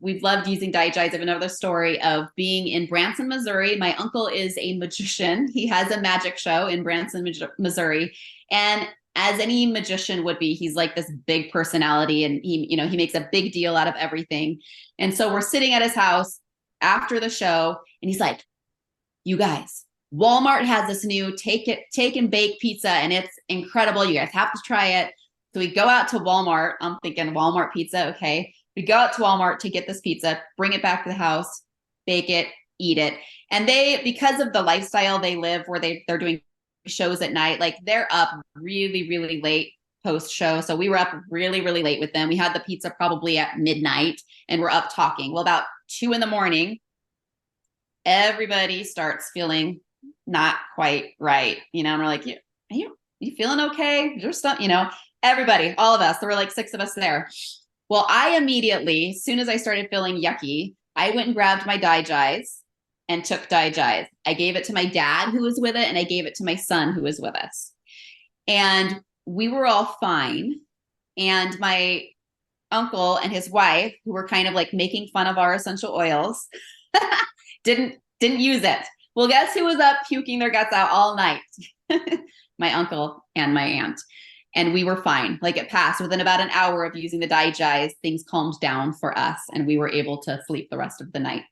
we've loved using Digize. I have another story of being in Branson, Missouri. My uncle is a magician. He has a magic show in Branson, Missouri. And as any magician would be, he's like this big personality, and he makes a big deal out of everything. And so we're sitting at his house after the show, and he's like, "You guys, Walmart has this new take and bake pizza, and it's incredible. You guys have to try it." So we go out to Walmart. I'm thinking Walmart pizza. Okay. We go out to Walmart to get this pizza, bring it back to the house, bake it, eat it. And because of the lifestyle they live, where they're doing shows at night, like they're up really, really late post show. So we were up really, really late with them. We had the pizza probably at midnight, and we're up talking. Well, about 2 a.m, everybody starts feeling not quite right, and we're like, you feeling okay? Is your stuff, everybody, all of us, there were like 6 of us there. Well, I immediately, as soon as I started feeling yucky, I went and grabbed my Digize and took Digize. I gave it to my dad, who was with it, and I gave it to my son, who was with us. And we were all fine. And my uncle and his wife, who were kind of like making fun of our essential oils, didn't use it. Well, guess who was up puking their guts out all night? My uncle and my aunt. And we were fine. Like, it passed within about an hour of using the Digize. Things calmed down for us, and we were able to sleep the rest of the night.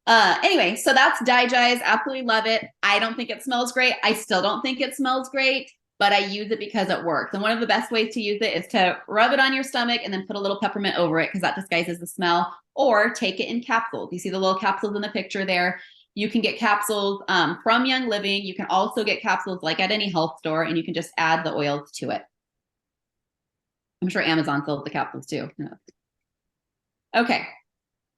Anyway, so that's Digize. Absolutely love it. I don't think it smells great. I still don't think it smells great, but I use it because it works. And one of the best ways to use it is to rub it on your stomach and then put a little peppermint over it, because that disguises the smell, or take it in capsules. You see the little capsules in the picture there. You can get capsules from Young Living. You can also get capsules like at any health store, and you can just add the oils to it. I'm sure Amazon sells the capsules too. Okay.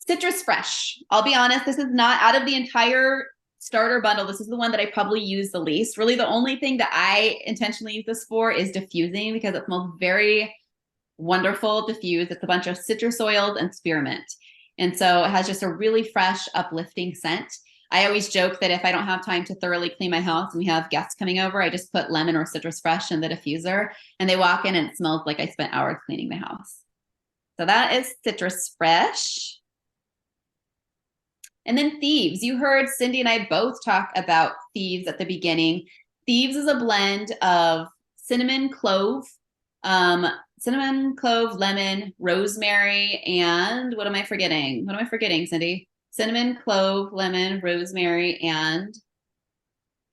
Citrus Fresh. I'll be honest, this is not, out of the entire starter bundle, this is the one that I probably use the least. Really, the only thing that I intentionally use this for is diffusing, because it smells very wonderful diffused. It's a bunch of citrus oils and spearmint. And so it has just a really fresh, uplifting scent. I always joke that if I don't have time to thoroughly clean my house and we have guests coming over, I just put lemon or Citrus Fresh in the diffuser, and they walk in and it smells like I spent hours cleaning the house. So that is Citrus Fresh. And then Thieves. You heard Cindy and I both talk about Thieves at the beginning. Thieves is a blend of cinnamon, clove, lemon, rosemary, and what am I forgetting? What am I forgetting, Cindy? Cinnamon, clove, lemon, rosemary, and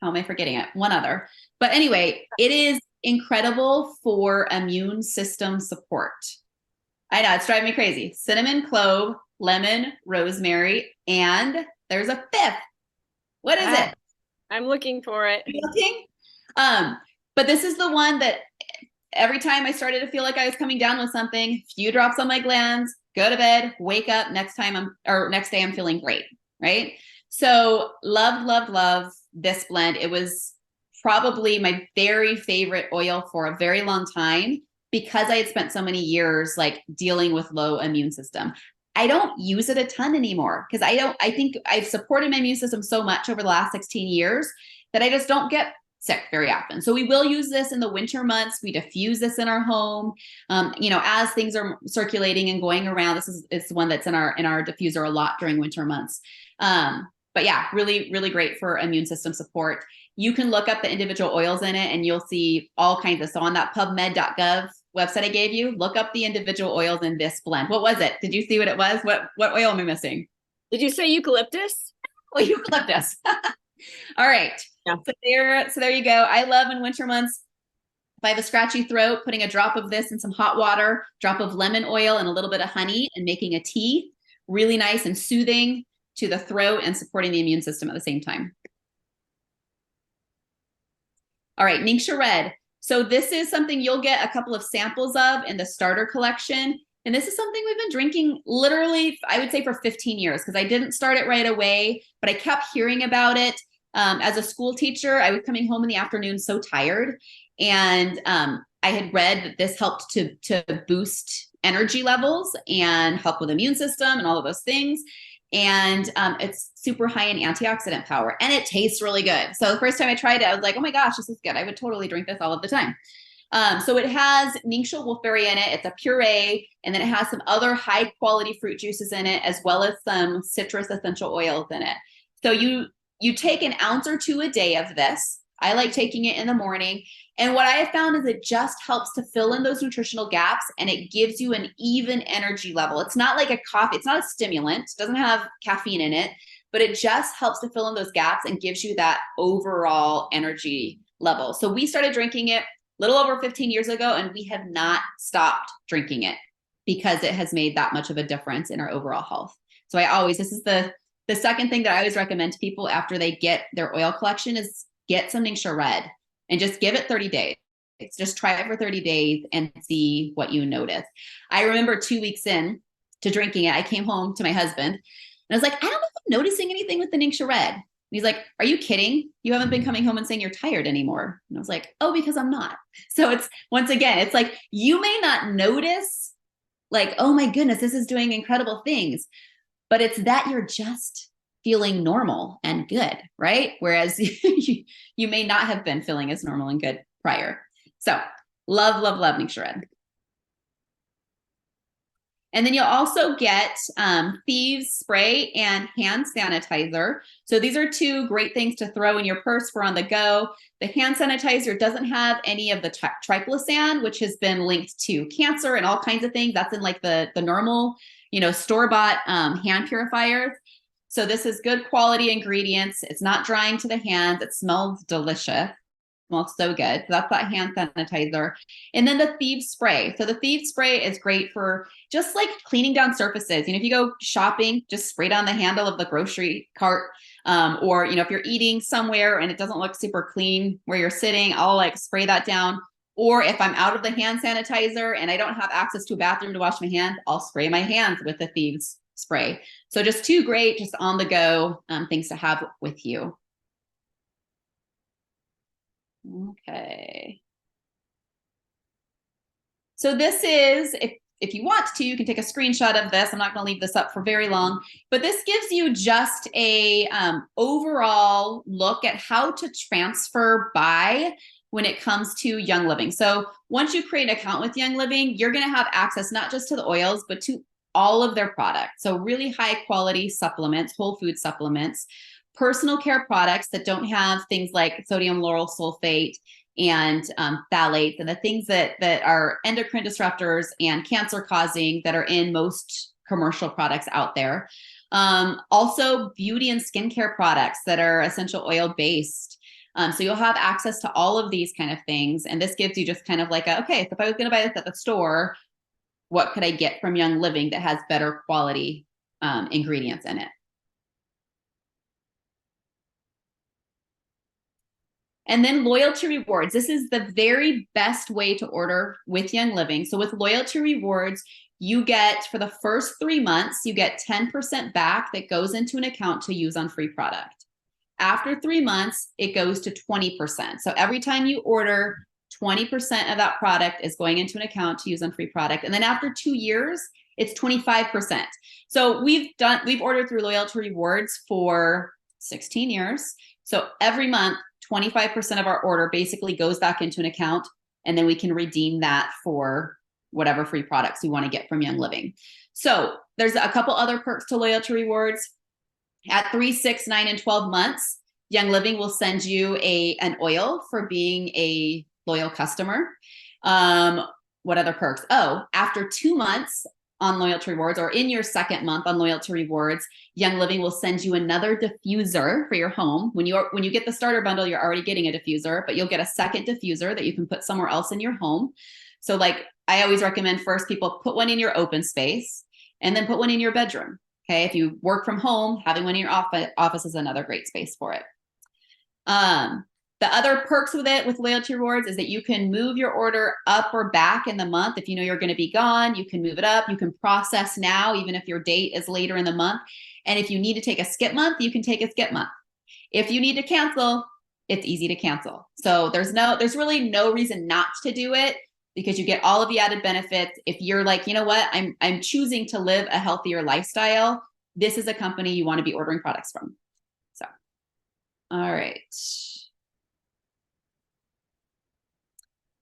how am I forgetting it? One other. But anyway, it is incredible for immune system support. I know, it's driving me crazy. Cinnamon, clove, lemon, rosemary, and there's a 5th. What is it? I'm looking for it. Looking? But this is the one that every time I started to feel like I was coming down with something, few drops on my glands, go to bed, wake up, next day I'm feeling great, right? So love this blend. It was probably my very favorite oil for a very long time, because I had spent so many years like dealing with low immune system. I don't use it a ton anymore, because I think I've supported my immune system so much over the last 16 years that I just don't get sick very often. So we will use this in the winter months. We diffuse this in our home. As things are circulating and going around, it's the one that's in our diffuser a lot during winter months. but yeah, really, really great for immune system support. You can look up the individual oils in it and you'll see all kinds of, so on that pubmed.gov website I gave you, look up the individual oils in this blend. What was it? Did you see what it was? What oil am I missing? Did you say eucalyptus? Well, eucalyptus. All right. Yeah. So there you go. I love in winter months, if I have a scratchy throat, putting a drop of this in some hot water, drop of lemon oil and a little bit of honey and making a tea, really nice and soothing to the throat and supporting the immune system at the same time. All right, Ningxia Red. So this is something you'll get a couple of samples of in the starter collection. And this is something we've been drinking literally, I would say for 15 years, because I didn't start it right away, but I kept hearing about it. As a school teacher, I was coming home in the afternoon so tired. And I had read that this helped to boost energy levels and help with immune system and all of those things. And it's super high in antioxidant power and it tastes really good. So the first time I tried it, I was like, oh my gosh, this is good. I would totally drink this all of the time. So it has Ningxia wolfberry in it. It's a puree, and then it has some other high quality fruit juices in it, as well as some citrus essential oils in it. So you take an ounce or two a day of this. I like taking it in the morning. And what I have found is it just helps to fill in those nutritional gaps and it gives you an even energy level. It's not like a coffee. It's not a stimulant. It doesn't have caffeine in it, but it just helps to fill in those gaps and gives you that overall energy level. So we started drinking it a little over 15 years ago, and we have not stopped drinking it because it has made that much of a difference in our overall health. So this is the second thing that I always recommend to people after they get their oil collection is get some Ningxia Red and just give it 30 days. Just try it for 30 days and see what you notice. I remember 2 weeks in to drinking it, I came home to my husband and I was like, I don't know if I'm noticing anything with the Ningxia Red. And he's like, are you kidding? You haven't been coming home and saying you're tired anymore. And I was like, oh, because I'm not. So it's, once again, it's like, you may not notice like, oh my goodness, this is doing incredible things, but it's that you're just feeling normal and good, right? Whereas you may not have been feeling as normal and good prior. So love, love, love Ningxia Red. And then you'll also get Thieves Spray and hand sanitizer. So these are two great things to throw in your purse for on the go. The hand sanitizer doesn't have any of the triclosan, which has been linked to cancer and all kinds of things. That's in like the normal, store-bought hand purifiers. So this is good quality ingredients. It's not drying to the hands. It smells delicious. Smells so good. So that's that hand sanitizer. And then the Thieves Spray. So the Thieves Spray is great for just like cleaning down surfaces. If you go shopping, just spray down the handle of the grocery cart. Or, if you're eating somewhere and it doesn't look super clean where you're sitting, I'll like spray that down. Or if I'm out of the hand sanitizer and I don't have access to a bathroom to wash my hands, I'll spray my hands with the Thieves Spray. So just two great, just on the go things to have with you. Okay. So this is, if you want to, you can take a screenshot of this. I'm not going to leave this up for very long, but this gives you just a overall look at how to transfer buy when it comes to Young Living. So once you create an account with Young Living, you're going to have access not just to the oils, but to all of their products. So really high quality supplements, whole food supplements, personal care products that don't have things like sodium lauryl sulfate and phthalates and the things that are endocrine disruptors and cancer causing that are in most commercial products out there. Also beauty and skincare products that are essential oil based. So you'll have access to all of these kind of things. And this gives you just kind of like, okay, so if I was going to buy this at the store, what could I get from Young Living that has better quality ingredients in it? And then loyalty rewards. This is the very best way to order with Young Living. So with loyalty rewards, you get, for the first 3 months, you get 10% back that goes into an account to use on free product. After 3 months, it goes to 20%. So every time you order, 20% of that product is going into an account to use on free product. And then after 2 years, it's 25%. So we've ordered through loyalty rewards for 16 years. So every month, 25% of our order basically goes back into an account, and then we can redeem that for whatever free products we want to get from Young Living. So there's a couple other perks to loyalty rewards. At 3, 6, 9, and 12 months, Young Living will send you an oil for being a loyal customer. What other perks? Oh, after 2 months on loyalty rewards, or in your second month on loyalty rewards, Young Living will send you another diffuser for your home. When you get the starter bundle, you're already getting a diffuser, but you'll get a second diffuser that you can put somewhere else in your home. So like I always recommend, first people put one in your open space and then put one in your bedroom. Okay, if you work from home, having one in your office is another great space for it. The other perks with it, with loyalty rewards, is that you can move your order up or back in the month. If you know you're going to be gone, you can move it up. You can process now, even if your date is later in the month. And if you need to take a skip month, you can take a skip month. If you need to cancel, it's easy to cancel. So there's really no reason not to do it, because you get all of the added benefits. If you're like, you know what, I'm choosing to live a healthier lifestyle, this is a company you want to be ordering products from. So, all right.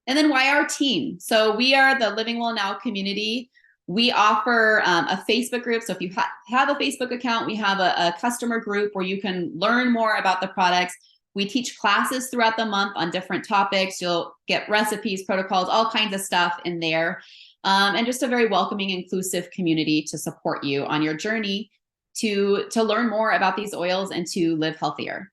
And then why our team? So we are the Living Well Now community. We offer a Facebook group. So if you have a Facebook account, we have a customer group where you can learn more about the products. We teach classes throughout the month on different topics. You'll get recipes, protocols, all kinds of stuff in there. And just a very welcoming, inclusive community to support you on your journey to learn more about these oils and to live healthier.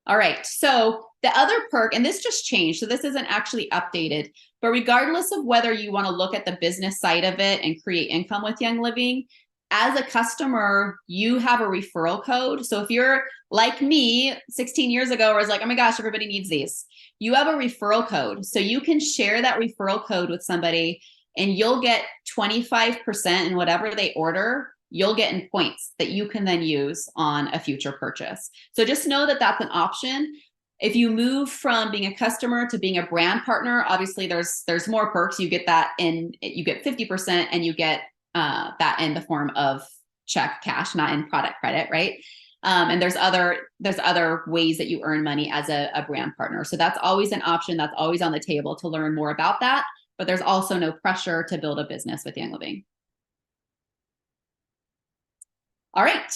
All right, so the other perk, and this just changed, so this isn't actually updated, but regardless of whether you want to look at the business side of it and create income with Young Living, as a customer, you have a referral code. So if you're like me 16 years ago, where I was like, oh my gosh, everybody needs these, you have a referral code. So you can share that referral code with somebody and you'll get 25% in whatever they order. You'll get in points that you can then use on a future purchase. So just know that that's an option. If you move from being a customer to being a brand partner, obviously there's more perks. You get that you get 50%, and you get that in the form of check, cash, not in product credit, right? And there's other ways that you earn money as a brand partner. So that's always an option. That's always on the table to learn more about that. But there's also no pressure to build a business with Young Living. All right,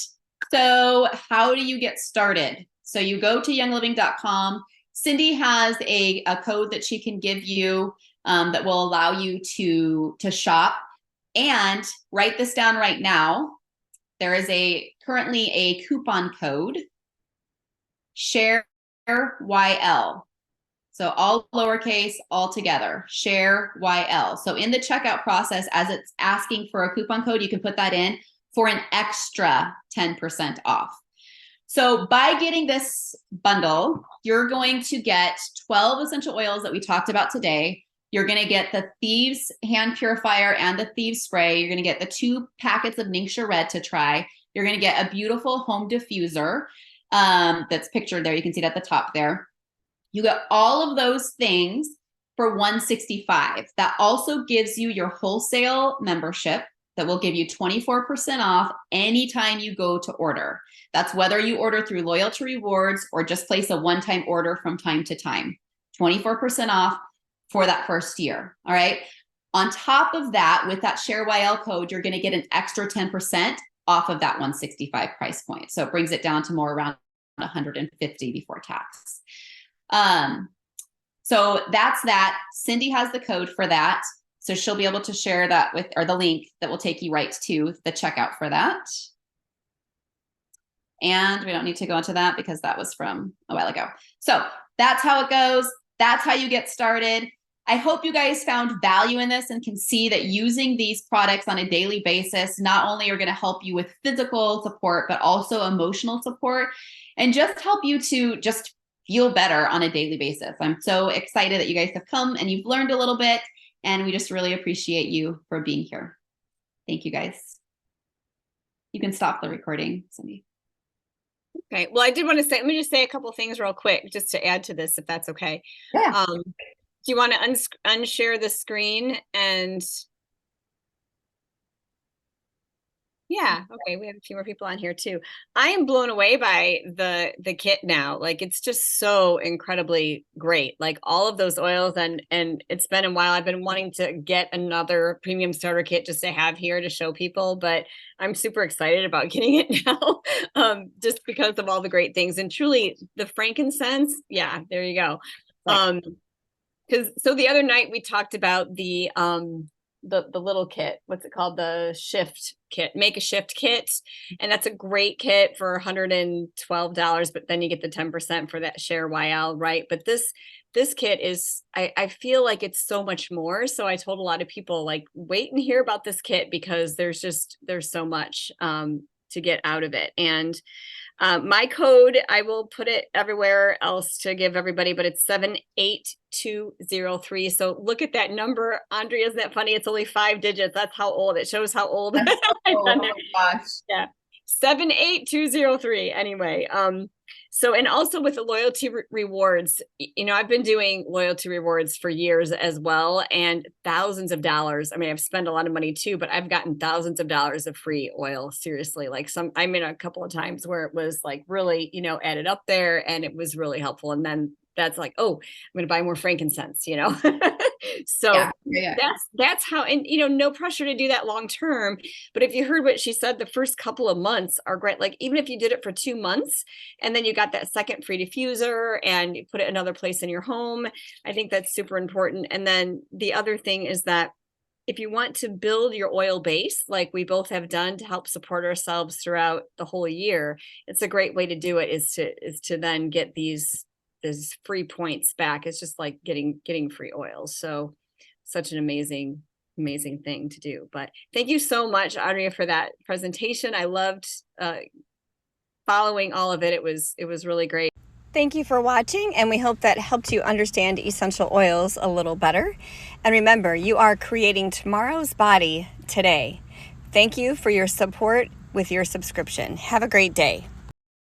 so how do you get started? So you go to youngliving.com. Cindy has a code that she can give you that will allow you to shop. And write this down right now. There is currently a coupon code, SHAREYL. So all lowercase, all together, SHAREYL. So in the checkout process, as it's asking for a coupon code, you can put that in for an extra 10% off. So by getting this bundle, you're going to get 12 essential oils that we talked about today. You're going to get the Thieves hand purifier and the Thieves spray. You're going to get the 2 packets of Ningxia Red to try. You're going to get a beautiful home diffuser that's pictured there. You can see it at the top there. You get all of those things for $165. That also gives you your wholesale membership that will give you 24% off anytime you go to order. That's whether you order through loyalty rewards or just place a one-time order from time to time. 24% off for that first year. All right. On top of that, with that SHAREYL code, you're going to get an extra 10% off of that 165 price point. So it brings it down to more around 150 before tax. So that's that. Cindy has the code for that. So she'll be able to share that with, or the link that will take you right to the checkout for that. And we don't need to go into that because that was from a while ago. So that's how it goes. That's how you get started. I hope you guys found value in this and can see that using these products on a daily basis not only are going to help you with physical support, but also emotional support and just help you to just feel better on a daily basis. I'm so excited that you guys have come and you've learned a little bit, and we just really appreciate you for being here. Thank you, guys. You can stop the recording, Cindy. Okay. Well, I did want to say, let me just say a couple of things real quick, just to add to this, if that's okay. Yeah. Do you want to unshare the screen? And Yeah. Okay. We have a few more people on here too. I am blown away by the kit now. Like it's just so incredibly great. Like all of those oils and it's been a while. I've been wanting to get another premium starter kit just to have here to show people, but I'm super excited about getting it now. Just because of all the great things. And truly the frankincense, yeah, there you go. Right. Because so the other night we talked about the little kit, what's it called, the shift kit, make a shift kit, and that's a great kit for $112, but then you get the 10% for that share YL, right? But this kit is, I feel like it's so much more. So I told a lot of people, like, wait and hear about this kit because there's so much to get out of it. And my code, I will put it everywhere else to give everybody, but it's 78203. So look at that number. Andrea, isn't that funny? It's only 5 digits. That's how old. It shows how old. Oh my gosh. Yeah. 78203. Anyway, so, and also with the loyalty rewards, I've been doing loyalty rewards for years as well, and thousands of dollars. I mean, I've spent a lot of money too, but I've gotten thousands of dollars of free oil. Seriously, like I mean, a couple of times where it was like really, added up there and it was really helpful. And then that's like, oh, I'm going to buy more frankincense, So yeah. that's how, and no pressure to do that long term. But if you heard what she said, the first couple of months are great. Like even if you did it for 2 months and then you got that second free diffuser and you put it another place in your home, I think that's super important. And then the other thing is that if you want to build your oil base, like we both have done to help support ourselves throughout the whole year, it's a great way to do it is to then get these free points back. It's just like getting free oils. So such an amazing thing to do. But thank you so much, Andrea, for that presentation. I loved following all of it. It was really great. Thank you for watching, and we hope that helped you understand essential oils a little better. And remember, you are creating tomorrow's body today. Thank you for your support with your subscription. Have a great day.